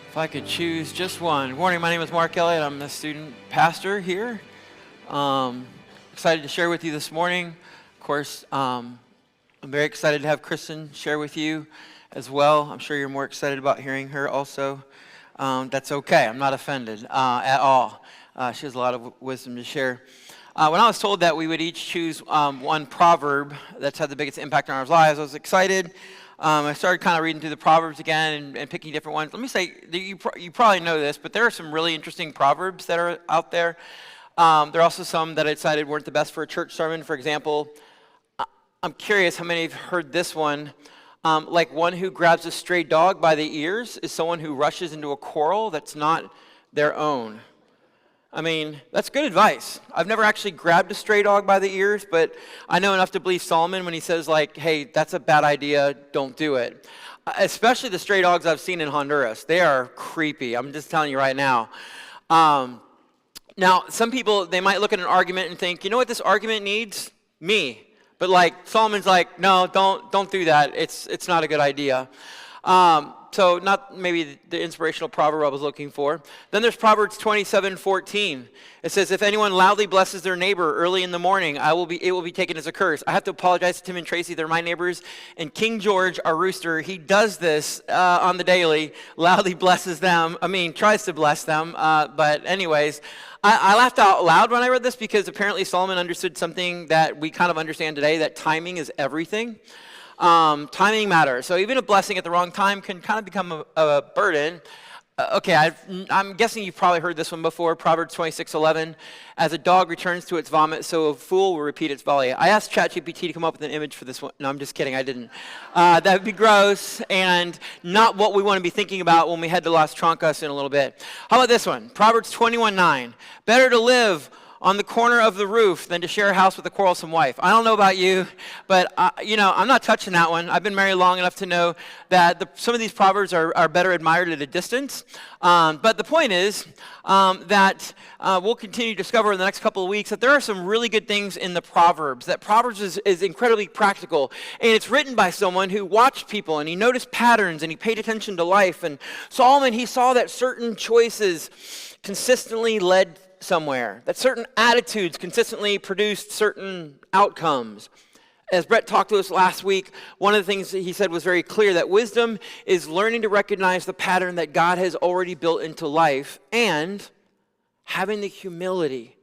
If I could choose just one. Good morning, my name is Mark Elliott. I'm the student pastor here. Excited to share with you this morning. Of course, I'm very excited to have Kristin share with you as well. I'm sure you're more excited about hearing her also. That's okay. I'm not offended at all. She has a lot of wisdom to share. When I was told that we would each choose one proverb that's had the biggest impact on our lives, I was excited. I started kind of reading through the Proverbs again and picking different ones. Let me say, you probably know this, but there are some really interesting Proverbs that are out there. There are also some that I decided weren't the best for a church sermon. For example, I'm curious how many have heard this one. Like one who grabs a stray dog by the ears is someone who rushes into a quarrel that's not their own. I mean, that's good advice. I've never actually grabbed a stray dog by the ears, but I know enough to believe Solomon when he says, like, hey, that's a bad idea, don't do it. Especially the stray dogs I've seen in Honduras. They are creepy. I'm just telling you right now. Now, some people, they might look at an argument and think, you know what this argument needs? Me. But like, Solomon's like, no, don't do that. It's not a good idea. So not maybe the inspirational proverb I was looking for. Then there's Proverbs 27:14. It says, if anyone loudly blesses their neighbor early in the morning, it will be taken as a curse. I have to apologize to Tim and Tracy. They're my neighbors. And King George, our rooster, he does this on the daily, loudly blesses them. Tries to bless them. But anyways, I laughed out loud when I read this because apparently Solomon understood something that we kind of understand today, that timing is everything. Timing matters. So even a blessing at the wrong time can kind of become a burden. I'm guessing you've probably heard this one before. Proverbs 26:11. As a dog returns to its vomit, so a fool will repeat its folly. I asked ChatGPT to come up with an image for this one. No, I'm just kidding. I didn't. That would be gross and not what we want to be thinking about when we head to Las Trancas in a little bit. How about this one? Proverbs 21:9. Better to live on the corner of the roof than to share a house with a quarrelsome wife. I don't know about you, but I'm not touching that one. I've been married long enough to know that some of these proverbs are better admired at a distance. But the point is that we'll continue to discover in the next couple of weeks that there are some really good things in the Proverbs, that Proverbs is incredibly practical. And it's written by someone who watched people and he noticed patterns and he paid attention to life. And Solomon, he saw that certain choices consistently led somewhere, that certain attitudes consistently produced certain outcomes. As Brett talked to us last week, one of the things that he said was very clear, that wisdom is learning to recognize the pattern that God has already built into life and having the humility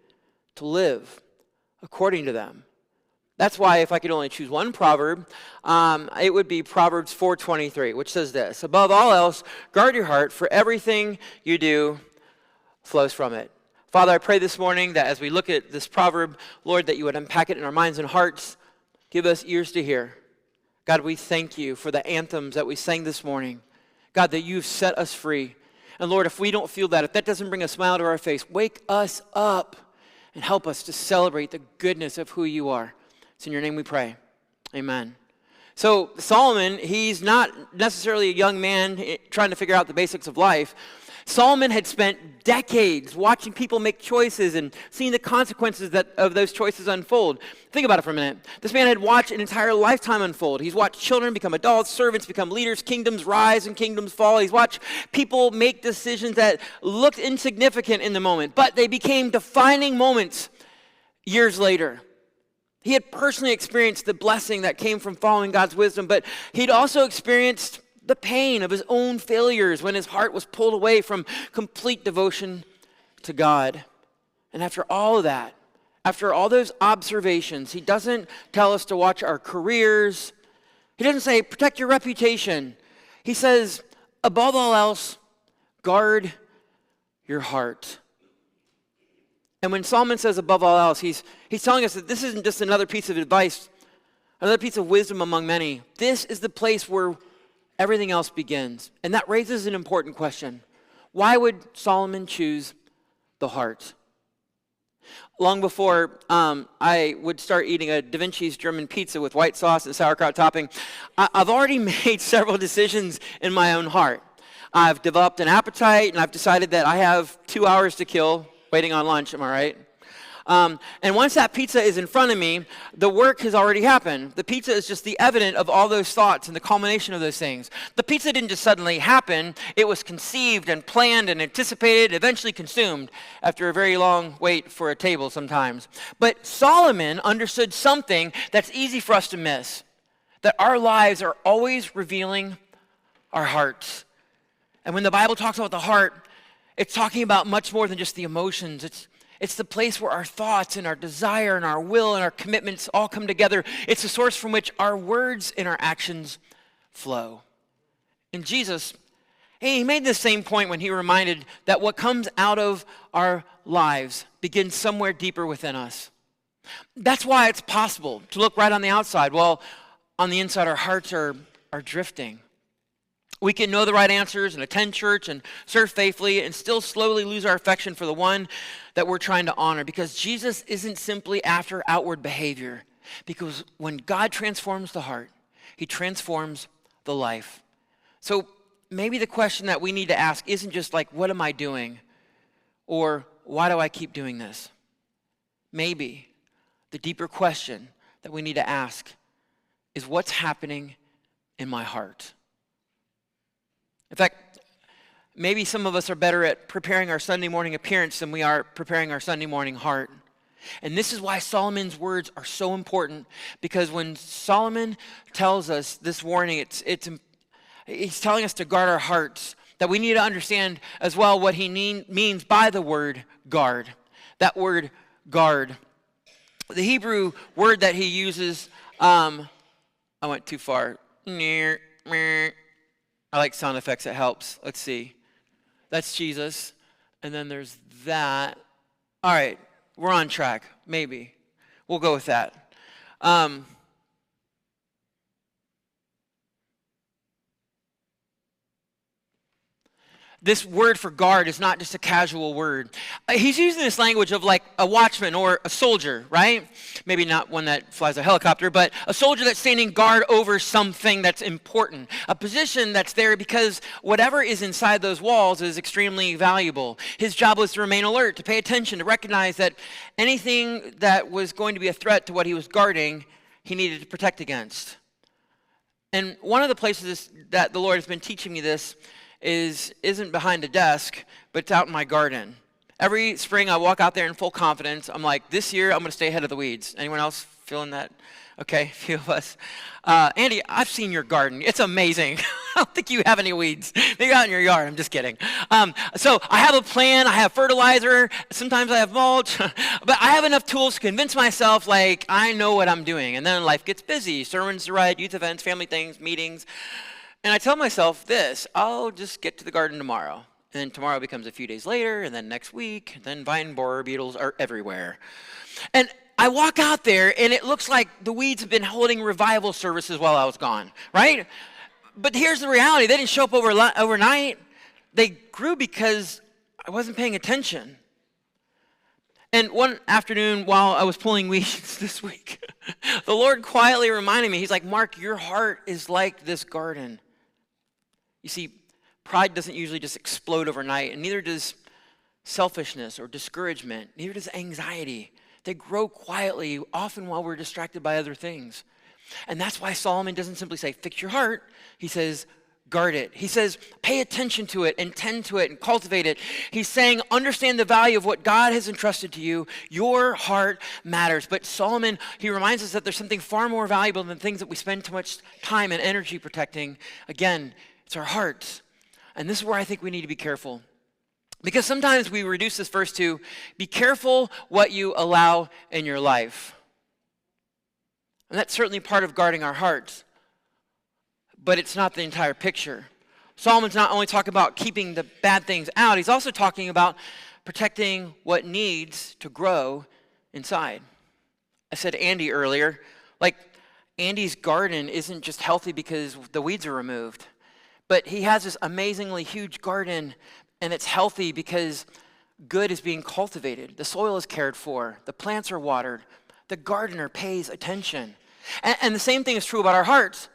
to live according to them. That's why if I could only choose one proverb, it would be Proverbs 4:23, which says this: above all else, guard your heart, for everything you do flows from it. Father, I pray this morning that as we look at this proverb, Lord, that you would unpack it in our minds and hearts. Give us ears to hear. God, we thank you for the anthems that we sang this morning. God, that you've set us free. And Lord, if we don't feel that, if that doesn't bring a smile to our face, wake us up and help us to celebrate the goodness of who you are. It's in your name we pray. Amen. So Solomon, he's not necessarily a young man trying to figure out the basics of life. Solomon had spent decades watching people make choices and seeing the consequences of those choices unfold. Think about it for a minute. This man had watched an entire lifetime unfold. He's watched children become adults, servants become leaders, kingdoms rise and kingdoms fall. He's watched people make decisions that looked insignificant in the moment, but they became defining moments years later. He had personally experienced the blessing that came from following God's wisdom, but he'd also experienced the pain of his own failures when his heart was pulled away from complete devotion to God. And after all of that, after all those observations, he doesn't tell us to watch our careers. He doesn't say, protect your reputation. He says, above all else, guard your heart. And when Solomon says above all else, he's telling us that this isn't just another piece of advice, another piece of wisdom among many. This is the place where everything else begins. And that raises an important question. Why would Solomon choose the heart? Long before I would start eating a Da Vinci's German pizza with white sauce and sauerkraut topping, I've already made several decisions in my own heart. I've developed an appetite, and I've decided that I have 2 hours to kill waiting on lunch, am I right? And once that pizza is in front of me, the work has already happened. The pizza is just the evidence of all those thoughts and the culmination of those things. The pizza didn't just suddenly happen. It was conceived and planned and anticipated, eventually consumed after a very long wait for a table sometimes. But Solomon understood something that's easy for us to miss, that our lives are always revealing our hearts. And when the Bible talks about the heart, it's talking about much more than just the emotions. It's the place where our thoughts and our desire and our will and our commitments all come together. It's the source from which our words and our actions flow. And Jesus, he made the same point when he reminded that what comes out of our lives begins somewhere deeper within us. That's why it's possible to look right on the outside, while on the inside our hearts are drifting. We can know the right answers and attend church and serve faithfully and still slowly lose our affection for the one that we're trying to honor, because Jesus isn't simply after outward behavior. Because when God transforms the heart, he transforms the life. So maybe the question that we need to ask isn't just like, what am I doing? Or why do I keep doing this? Maybe the deeper question that we need to ask is, what's happening in my heart? In fact, maybe some of us are better at preparing our Sunday morning appearance than we are preparing our Sunday morning heart. And this is why Solomon's words are so important, because when Solomon tells us this warning, he's telling us to guard our hearts, that we need to understand as well what he means by the word guard. That word guard. The Hebrew word that he uses, I went too far. I like sound effects, it helps. Let's see. That's Jesus. And then there's that. All right, we're on track, maybe. We'll go with that. This word for guard is not just a casual word. He's using this language of like a watchman or a soldier, right? Maybe not one that flies a helicopter, but a soldier that's standing guard over something that's important. A position that's there because whatever is inside those walls is extremely valuable. His job was to remain alert, to pay attention, to recognize that anything that was going to be a threat to what he was guarding, he needed to protect against. And one of the places that the Lord has been teaching me this isn't behind a desk, but it's out in my garden. Every spring I walk out there in full confidence. I'm like, this year I'm going to stay ahead of the weeds. Anyone else feeling that? Okay, a few of us. Andy, I've seen your garden. It's amazing. I don't think you have any weeds. They're out in your yard. I'm just kidding. So I have a plan. I have fertilizer. Sometimes I have mulch. But I have enough tools to convince myself, like, I know what I'm doing. And then life gets busy. Sermons to write, youth events, family things, meetings. And I tell myself this, I'll just get to the garden tomorrow. And then tomorrow becomes a few days later, and then next week, and then vine borer beetles are everywhere. And I walk out there, and it looks like the weeds have been holding revival services while I was gone, right? But here's the reality. They didn't show up overnight. They grew because I wasn't paying attention. And one afternoon while I was pulling weeds this week, the Lord quietly reminded me, he's like, Mark, your heart is like this garden. You see, pride doesn't usually just explode overnight, and neither does selfishness or discouragement, neither does anxiety. They grow quietly, often while we're distracted by other things. And that's why Solomon doesn't simply say, fix your heart. He says, guard it. He says, pay attention to it and tend to it and cultivate it. He's saying, understand the value of what God has entrusted to you. Your heart matters. But Solomon, he reminds us that there's something far more valuable than things that we spend too much time and energy protecting. Again, it's our hearts. And this is where I think we need to be careful. Because sometimes we reduce this verse to, be careful what you allow in your life. And that's certainly part of guarding our hearts. But it's not the entire picture. Solomon's not only talking about keeping the bad things out, he's also talking about protecting what needs to grow inside. I said Andy earlier, like Andy's garden isn't just healthy because the weeds are removed, but he has this amazingly huge garden, and it's healthy because good is being cultivated. The soil is cared for. The plants are watered. The gardener pays attention. And the same thing is true about our hearts.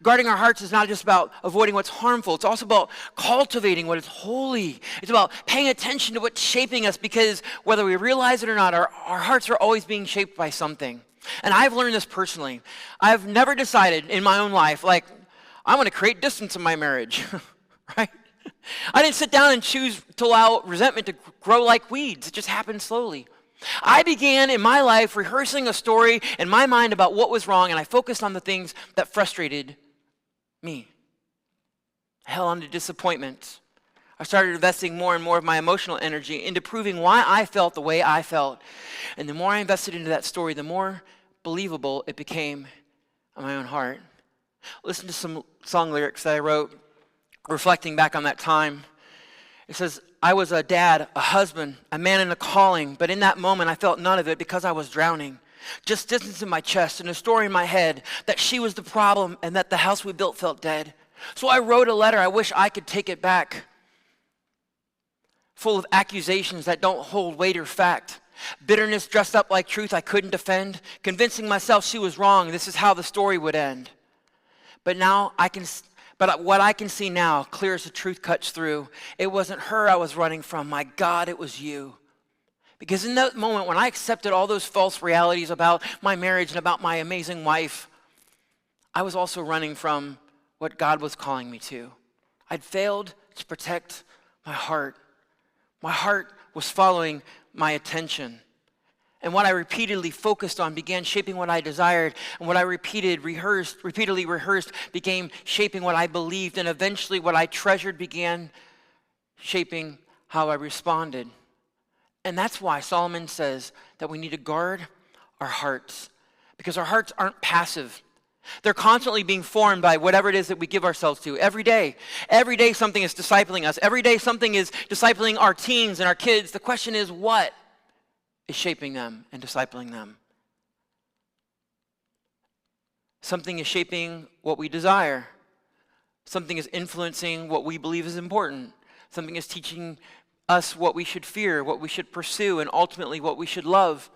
Guarding our hearts is not just about avoiding what's harmful. It's also about cultivating what is holy. It's about paying attention to what's shaping us, because whether we realize it or not, our hearts are always being shaped by something. And I've learned this personally. I've never decided in my own life, like, I want to create distance in my marriage, right? I didn't sit down and choose to allow resentment to grow like weeds. It just happened slowly. I began in my life rehearsing a story in my mind about what was wrong, and I focused on the things that frustrated me. I held on to disappointments. I started investing more and more of my emotional energy into proving why I felt the way I felt. And the more I invested into that story, the more believable it became in my own heart. Listen to some song lyrics that I wrote reflecting back on that time. It says, I was a dad, a husband, a man in a calling, but in that moment I felt none of it because I was drowning. Just distance in my chest and a story in my head that she was the problem and that the house we built felt dead. So I wrote a letter, I wish I could take it back, full of accusations that don't hold weight or fact. Bitterness dressed up like truth I couldn't defend, convincing myself she was wrong, this is how the story would end. But what I can see now, clear as the truth cuts through, it wasn't her I was running from. My God, it was you. Because in that moment when I accepted all those false realities about my marriage and about my amazing wife, I was also running from what God was calling me to. I'd failed to protect my heart. My heart was following my attention. And what I repeatedly focused on began shaping what I desired. And what I repeatedly rehearsed became shaping what I believed. And eventually what I treasured began shaping how I responded. And that's why Solomon says that we need to guard our hearts. Because our hearts aren't passive. They're constantly being formed by whatever it is that we give ourselves to. Every day something is discipling us. Every day something is discipling our teens and our kids. The question is, what is shaping them and discipling them? Something is shaping what we desire. Something is influencing what we believe is important. Something is teaching us what we should fear, what we should pursue, and ultimately what we should love.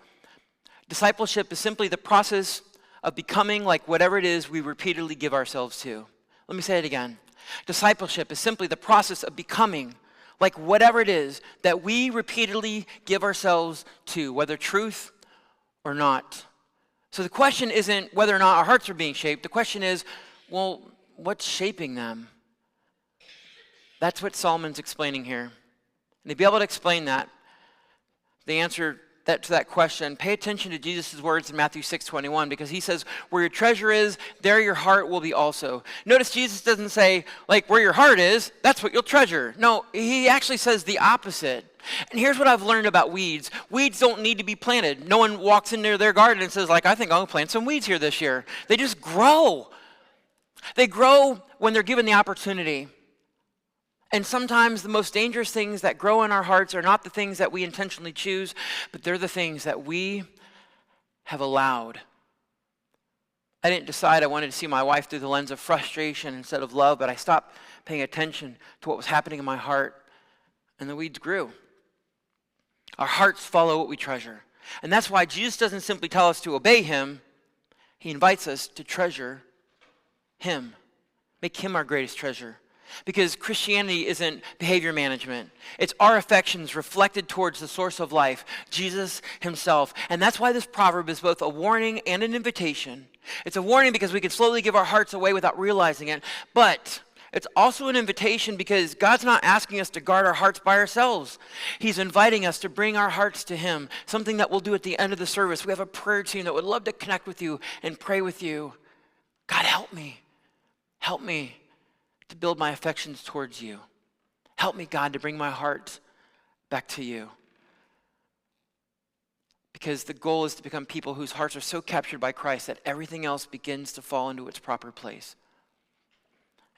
Discipleship is simply the process of becoming like whatever it is we repeatedly give ourselves to. Let me say it again. Discipleship is simply the process of becoming like whatever it is that we repeatedly give ourselves to, whether truth or not. So the question isn't whether or not our hearts are being shaped. The question is, well, what's shaping them? That's what Solomon's explaining here. And to be able to explain that, the answer to that question, pay attention to Jesus' words in Matthew 6:21, because he says, where your treasure is, there your heart will be also. Notice Jesus doesn't say, like, where your heart is, that's what you'll treasure. No, he actually says the opposite. And here's what I've learned about weeds. Weeds don't need to be planted. No one walks into their garden and says, like, I think I'll plant some weeds here this year. They just grow. They grow when they're given the opportunity. And sometimes the most dangerous things that grow in our hearts are not the things that we intentionally choose, but they're the things that we have allowed. I didn't decide I wanted to see my wife through the lens of frustration instead of love, but I stopped paying attention to what was happening in my heart, and the weeds grew. Our hearts follow what we treasure. And that's why Jesus doesn't simply tell us to obey him. He invites us to treasure him. Make him our greatest treasure. Because Christianity isn't behavior management. It's our affections reflected towards the source of life, Jesus himself. And that's why this proverb is both a warning and an invitation. It's a warning because we can slowly give our hearts away without realizing it. But it's also an invitation because God's not asking us to guard our hearts by ourselves. He's inviting us to bring our hearts to him, something that we'll do at the end of the service. We have a prayer team that would love to connect with you and pray with you. God, help me. Help me to build my affections towards you. Help me, God, to bring my heart back to you. Because the goal is to become people whose hearts are so captured by Christ that everything else begins to fall into its proper place.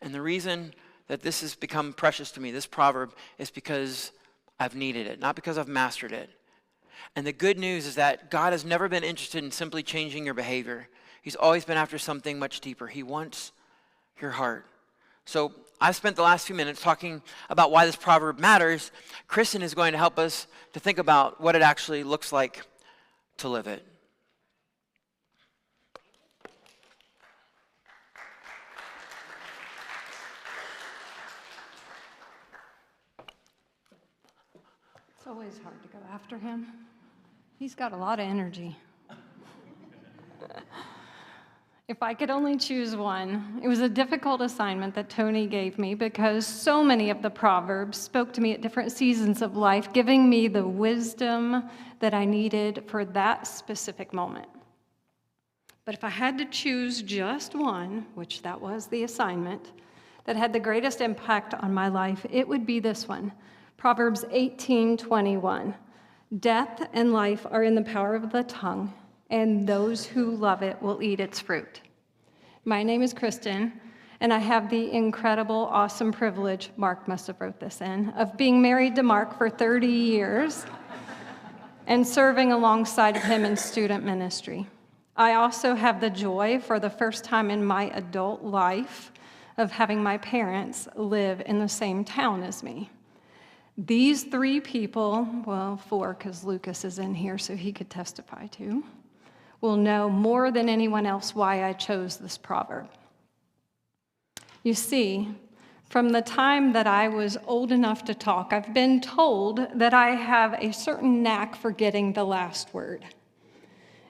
And the reason that this has become precious to me, this proverb, is because I've needed it, not because I've mastered it. And the good news is that God has never been interested in simply changing your behavior. He's always been after something much deeper. He wants your heart. So I've spent the last few minutes talking about why this proverb matters. Kristin is going to help us to think about what it actually looks like to live it. It's always hard to go after him. He's got a lot of energy. If I could only choose one, it was a difficult assignment that Tony gave me because so many of the Proverbs spoke to me at different seasons of life, giving me the wisdom that I needed for that specific moment. But if I had to choose just one, which that was the assignment, that had the greatest impact on my life, it would be this one. Proverbs 18:21. Death and life are in the power of the tongue, and those who love it will eat its fruit. My name is Kristin, and I have the incredible, awesome privilege, Mark must have wrote this in, of being married to Mark for 30 years and serving alongside of him in student ministry. I also have the joy, for the first time in my adult life, of having my parents live in the same town as me. These three people, well, four, because Lucas is in here so he could testify too, will know more than anyone else why I chose this proverb. You see, from the time that I was old enough to talk, I've been told that I have a certain knack for getting the last word.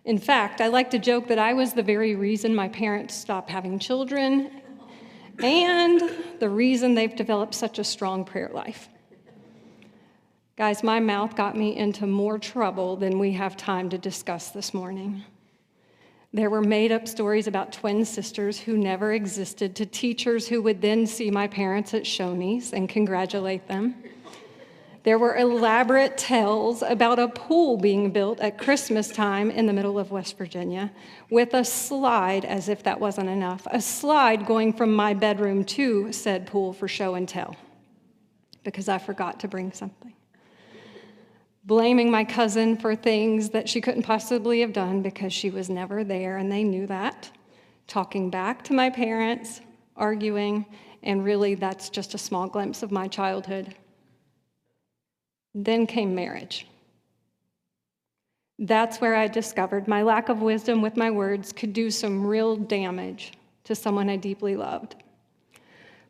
In fact, I like to joke that I was the very reason my parents stopped having children and the reason they've developed such a strong prayer life. Guys, my mouth got me into more trouble than we have time to discuss this morning. There were made-up stories about twin sisters who never existed to teachers who would then see my parents at Shoney's and congratulate them. There were elaborate tales about a pool being built at Christmas time in the middle of West Virginia with a slide, as if that wasn't enough, a slide going from my bedroom to said pool for show and tell because I forgot to bring something. Blaming my cousin for things that she couldn't possibly have done because she was never there, and they knew that. Talking back to my parents, arguing, and really that's just a small glimpse of my childhood. Then came marriage. That's where I discovered my lack of wisdom with my words could do some real damage to someone I deeply loved.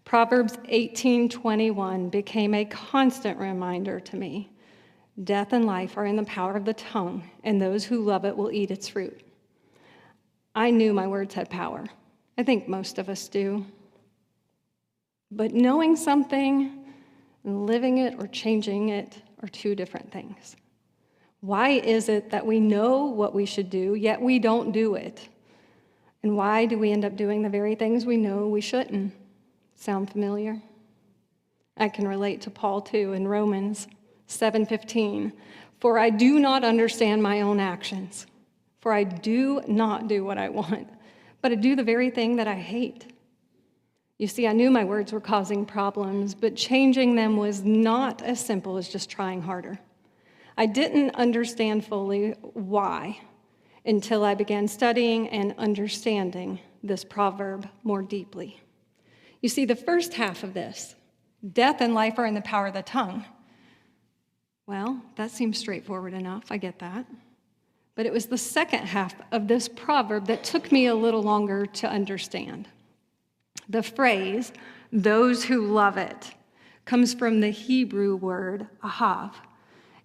Proverbs 18:21 became a constant reminder to me. Death and life are in the power of the tongue, and those who love it will eat its fruit. I knew my words had power. I think most of us do. But knowing something and living it or changing it are two different things. Why is it that we know what we should do, yet we don't do it? And why do we end up doing the very things we know we shouldn't? Sound familiar? I can relate to Paul too in Romans 7:15. For I do not understand my own actions, for I do not do what I want, but I do the very thing that I hate. You see, I knew my words were causing problems, but changing them was not as simple as just trying harder. I didn't understand fully why until I began studying and understanding this proverb more deeply. You see, the first half of this, death and life are in the power of the tongue. Well, that seems straightforward enough, I get that. But it was the second half of this proverb that took me a little longer to understand. The phrase, those who love it, comes from the Hebrew word ahav.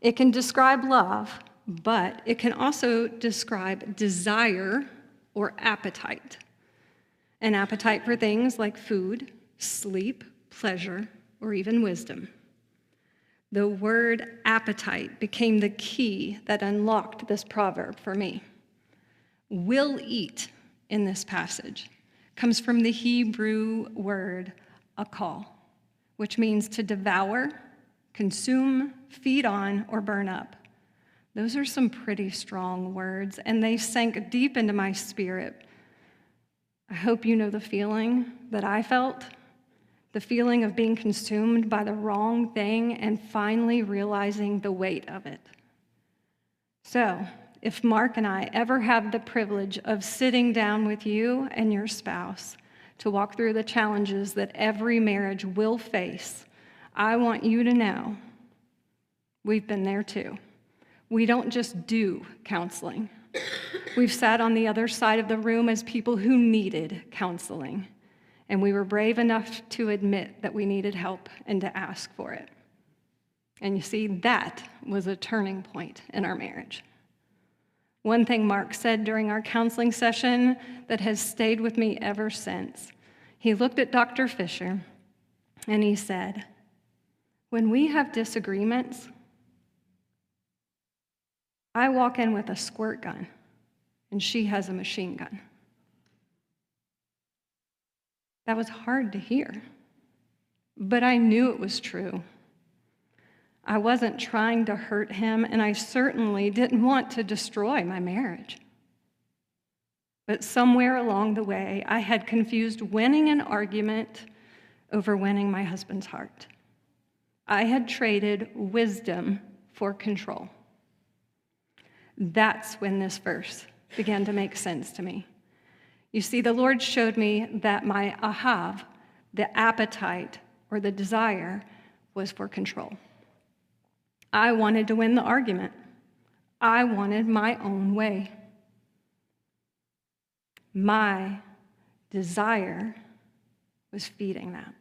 It can describe love, but it can also describe desire or appetite. An appetite for things like food, sleep, pleasure, or even wisdom. The word appetite became the key that unlocked this proverb for me. Will eat in this passage comes from the Hebrew word akal, which means to devour, consume, feed on, or burn up. Those are some pretty strong words, and they sank deep into my spirit. I hope you know the feeling that I felt. The feeling of being consumed by the wrong thing and finally realizing the weight of it. So, if Mark and I ever have the privilege of sitting down with you and your spouse to walk through the challenges that every marriage will face, I want you to know we've been there too. We don't just do counseling. We've sat on the other side of the room as people who needed counseling. And we were brave enough to admit that we needed help and to ask for it. And you see, that was a turning point in our marriage. One thing Mark said during our counseling session that has stayed with me ever since, he looked at Dr. Fisher and he said, when we have disagreements, I walk in with a squirt gun and she has a machine gun. That was hard to hear, but I knew it was true. I wasn't trying to hurt him, and I certainly didn't want to destroy my marriage. But somewhere along the way, I had confused winning an argument over winning my husband's heart. I had traded wisdom for control. That's when this verse began to make sense to me. You see, the Lord showed me that my ahav, the appetite or the desire, was for control. I wanted to win the argument. I wanted my own way. My desire was feeding that.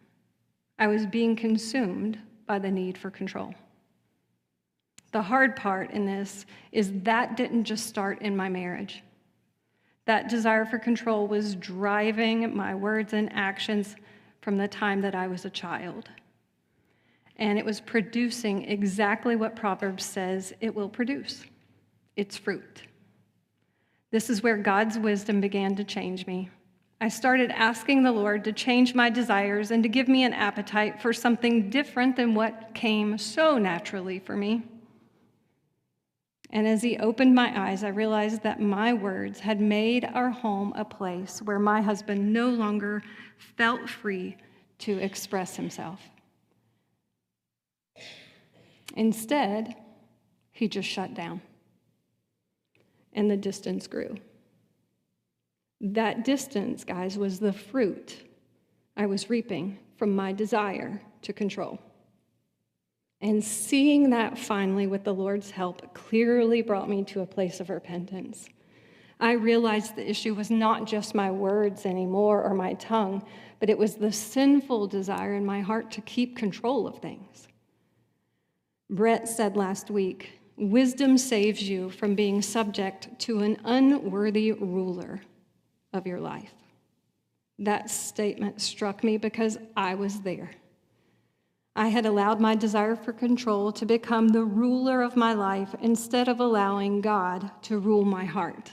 I was being consumed by the need for control. The hard part in this is that didn't just start in my marriage. That desire for control was driving my words and actions from the time that I was a child. And it was producing exactly what Proverbs says it will produce. It's fruit. This is where God's wisdom began to change me. I started asking the Lord to change my desires and to give me an appetite for something different than what came so naturally for me. And as He opened my eyes, I realized that my words had made our home a place where my husband no longer felt free to express himself. Instead, he just shut down, and the distance grew. That distance, guys, was the fruit I was reaping from my desire to control. And seeing that finally with the Lord's help clearly brought me to a place of repentance. I realized the issue was not just my words anymore or my tongue, but it was the sinful desire in my heart to keep control of things. Brett said last week, wisdom saves you from being subject to an unworthy ruler of your life. That statement struck me because I was there. I had allowed my desire for control to become the ruler of my life instead of allowing God to rule my heart.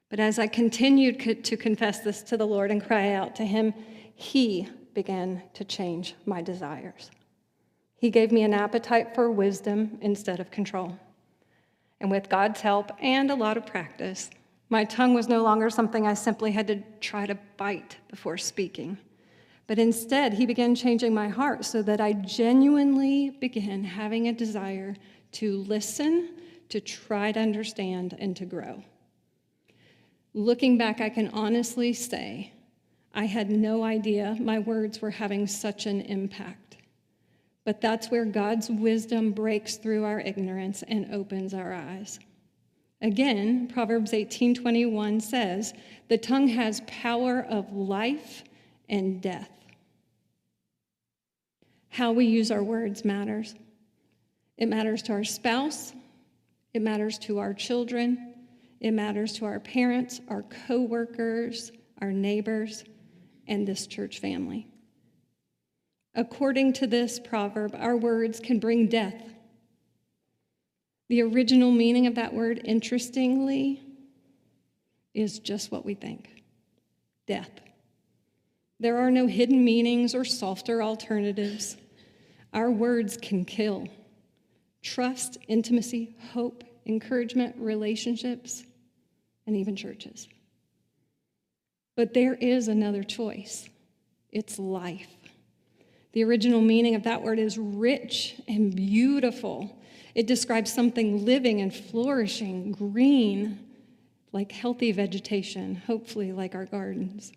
But as I continued to confess this to the Lord and cry out to Him, He began to change my desires. He gave me an appetite for wisdom instead of control. And with God's help and a lot of practice, my tongue was no longer something I simply had to try to bite before speaking. But instead, He began changing my heart so that I genuinely began having a desire to listen, to try to understand, and to grow. Looking back, I can honestly say I had no idea my words were having such an impact. But that's where God's wisdom breaks through our ignorance and opens our eyes. Again, Proverbs 18:21 says, the tongue has power of life and death. How we use our words matters. It matters to our spouse. It matters to our children. It matters to our parents, our co-workers, our neighbors, and this church family. According to this proverb, our words can bring death. The original meaning of that word, interestingly, is just what we think: death. There are no hidden meanings or softer alternatives. Our words can kill. Trust, intimacy, hope, encouragement, relationships, and even churches. But there is another choice. It's life. The original meaning of that word is rich and beautiful. It describes something living and flourishing, green, like healthy vegetation, hopefully like our gardens.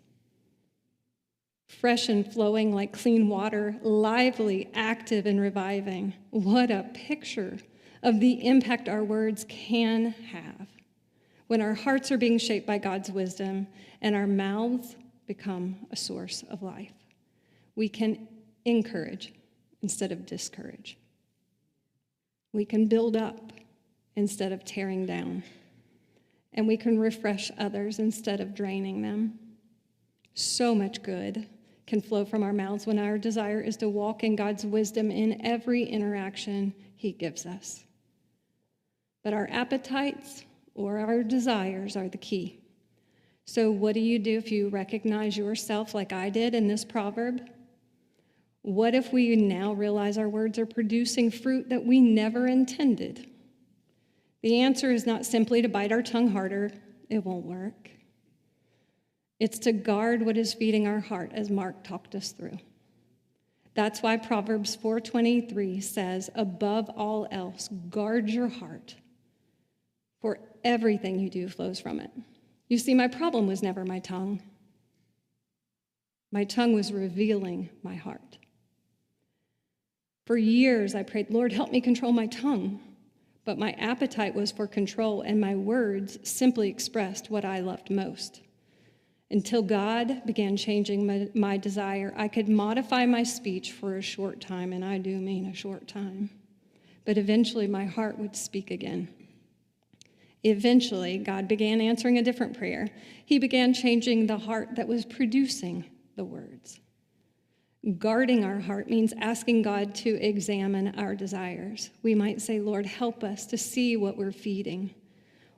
Fresh and flowing like clean water, lively, active, and reviving. What a picture of the impact our words can have when our hearts are being shaped by God's wisdom and our mouths become a source of life. We can encourage instead of discourage. We can build up instead of tearing down. And we can refresh others instead of draining them. So much good can flow from our mouths when our desire is to walk in God's wisdom in every interaction he gives us. But our appetites or our desires are the key. So what do you do if you recognize yourself like I did in this proverb? What if we now realize our words are producing fruit that we never intended? The answer is not simply to bite our tongue harder. It won't work. It's to guard what is feeding our heart, as Mark talked us through. That's why Proverbs 4:23 says, above all else, guard your heart, for everything you do flows from it. You see, my problem was never my tongue. My tongue was revealing my heart. For years, I prayed, Lord, help me control my tongue. But my appetite was for control, and my words simply expressed what I loved most. Until God began changing my desire, I could modify my speech for a short time, and I do mean a short time. But eventually, my heart would speak again. Eventually, God began answering a different prayer. He began changing the heart that was producing the words. Guarding our heart means asking God to examine our desires. We might say, Lord, help us to see what we're feeding.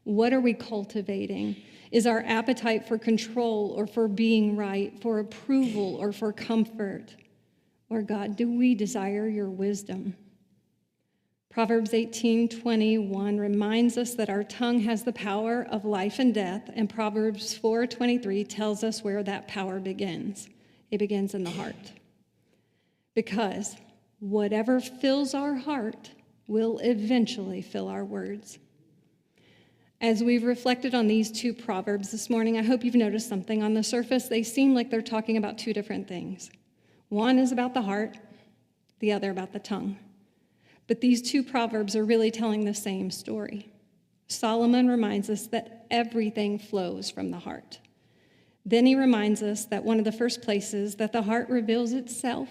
What are we cultivating? Is our appetite for control or for being right, for approval or for comfort? Or God, do we desire your wisdom? Proverbs 18:21 reminds us that our tongue has the power of life and death, and Proverbs 4:23 tells us where that power begins. It begins in the heart. Because whatever fills our heart will eventually fill our words. As we've reflected on these two proverbs this morning, I hope you've noticed something. On the surface, they seem like they're talking about two different things. One is about the heart, the other about the tongue. But these two proverbs are really telling the same story. Solomon reminds us that everything flows from the heart. Then he reminds us that one of the first places that the heart reveals itself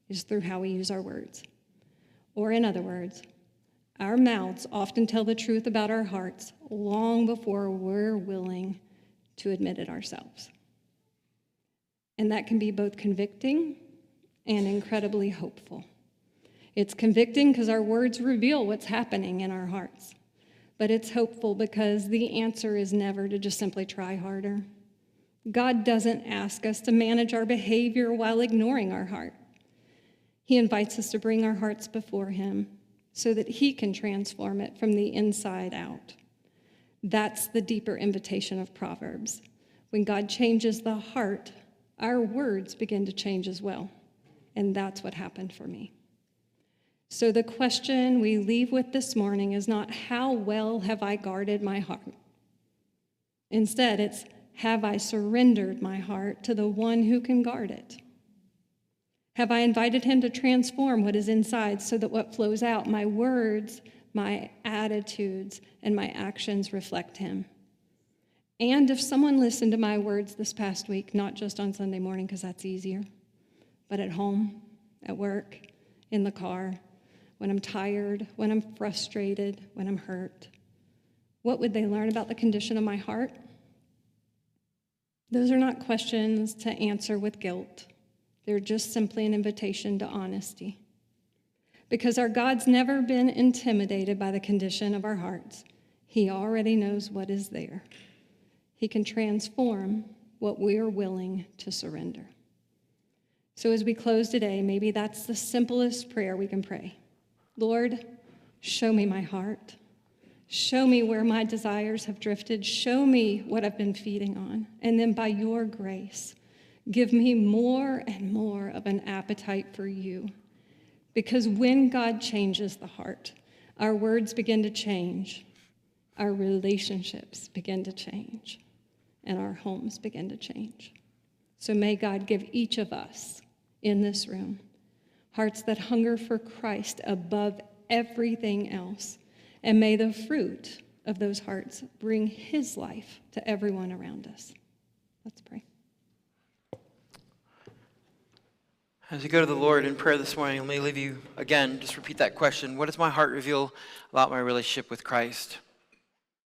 is through how we use our words. Or in other words, our mouths often tell the truth about our hearts long before we're willing to admit it ourselves. And that can be both convicting and incredibly hopeful. It's convicting because our words reveal what's happening in our hearts. But it's hopeful because the answer is never to just simply try harder. God doesn't ask us to manage our behavior while ignoring our heart. He invites us to bring our hearts before him so that he can transform it from the inside out. That's the deeper invitation of Proverbs. When God changes the heart, our words begin to change as well. And that's what happened for me. So the question we leave with this morning is not, how well have I guarded my heart? Instead, it's, have I surrendered my heart to the one who can guard it? Have I invited him to transform what is inside so that what flows out, my words, my attitudes, and my actions reflect him? And if someone listened to my words this past week, not just on Sunday morning because that's easier, but at home, at work, in the car, when I'm tired, when I'm frustrated, when I'm hurt, what would they learn about the condition of my heart? Those are not questions to answer with guilt. They're just simply an invitation to honesty. Because our God's never been intimidated by the condition of our hearts. He already knows what is there. He can transform what we are willing to surrender. So as we close today, maybe that's the simplest prayer we can pray. Lord, show me my heart. Show me where my desires have drifted. Show me what I've been feeding on. And then by your grace, give me more and more of an appetite for you. Because when God changes the heart, our words begin to change, our relationships begin to change, and our homes begin to change. So may God give each of us in this room hearts that hunger for Christ above everything else. And may the fruit of those hearts bring his life to everyone around us. Let's pray. As you go to the Lord in prayer this morning, let me leave you again, just repeat that question. What does my heart reveal about my relationship with Christ?